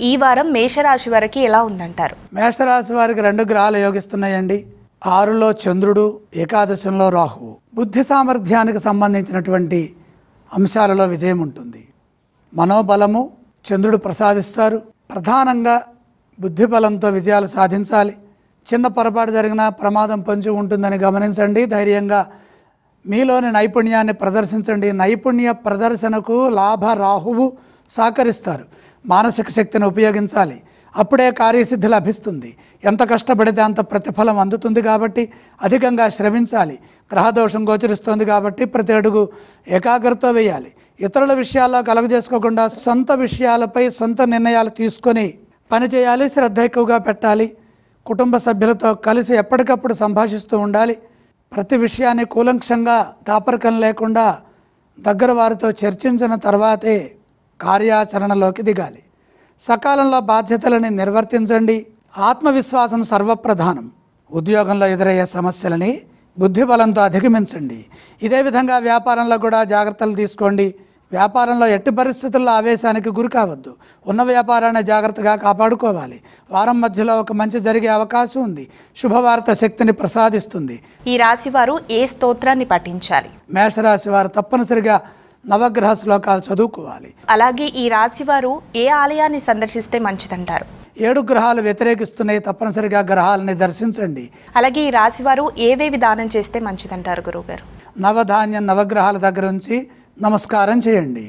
ఈ వారం మేషరాశి వారికి ఎలా ఉందంటారు? మేషరాశి వారికి 2 గ్రహాలు యోగిస్తున్నాయండి. 6లో చంద్రుడు, ఏకాదశంలో రాహువు. బుద్ధి సామర్థ్యానికి సంబంధించినటువంటి అంశాలలో విజయం ఉంటుంది. మనోబలము చంద్రుడు ప్రసాదిస్తారు. ప్రధానంగా బుద్ధి బలంతో విజయాలు సాధించాలి. చిన్న పొరపాటు జరిగినా ప్రమాదం పొంచి ఉంటుందని గమనించండి. ధైర్యంగా మీలోని నైపుణ్యాన్ని ప్రదర్శించండి. నైపుణ్య ప్రదర్శనకు లాభ రాహువు సహకరిస్తారు. మానసిక శక్తిని ఉపయోగించాలి. అప్పుడే కార్యసిద్ధి లభిస్తుంది. ఎంత కష్టపడితే అంత ప్రతిఫలం అందుతుంది కాబట్టి అధికంగా శ్రమించాలి. గ్రహదోషం గోచరిస్తుంది కాబట్టి ప్రతి అడుగు ఏకాగ్రతతో వేయాలి. ఇతరుల విషయాల్లో కలగజేసుకోకుండా సొంత విషయాలపై సొంత నిర్ణయాలు తీసుకొని పనిచేయాలి. శ్రద్ధ ఎక్కువగా పెట్టాలి. కుటుంబ సభ్యులతో కలిసి ఎప్పటికప్పుడు సంభాషిస్తూ ఉండాలి. ప్రతి విషయాన్ని కూలంక్షంగా దాపరికం లేకుండా దగ్గర వారితో చర్చించిన తర్వాతే కార్యాచరణలోకి దిగాలి. సకాలంలో బాధ్యతలని నిర్వర్తించండి. ఆత్మవిశ్వాసం సర్వప్రధానం. ఉద్యోగంలో ఎదురయ్యే సమస్యలని బుద్ధిబలంతో అధిగమించండి. ఇదే విధంగా వ్యాపారంలో కూడా జాగ్రత్తలు తీసుకోండి. వ్యాపారంలో ఎట్టి పరిస్థితుల్లో ఆవేశానికి గురి కావద్దు. ఉన్న వ్యాపారాన్ని జాగ్రత్తగా కాపాడుకోవాలి. వారం మధ్యలో ఒక మంచి జరిగే అవకాశం ఉంది. శుభవార్త శక్తిని ప్రసాదిస్తుంది. ఈ రాశి వారు ఏ స్తోత్రాన్ని పఠించాలి? మేషరాశి వారు తప్పనిసరిగా నవగ్రహ శ్లోకాలు చదువుకోవాలి. అలాగే ఈ రాశి వారు ఏ ఆలయాన్ని సందర్శిస్తే మంచిదంటారు? 7 గ్రహాలు వ్యతిరేకిస్తున్నాయి. తప్పనిసరిగా గ్రహాలని దర్శించండి. అలాగే ఈ రాశి వారు ఏవేవి దానం చేస్తే మంచిదంటారు గురువుగారు? నవధాన్యం నవగ్రహాల దగ్గర ఉంచి నమస్కారం చేయండి.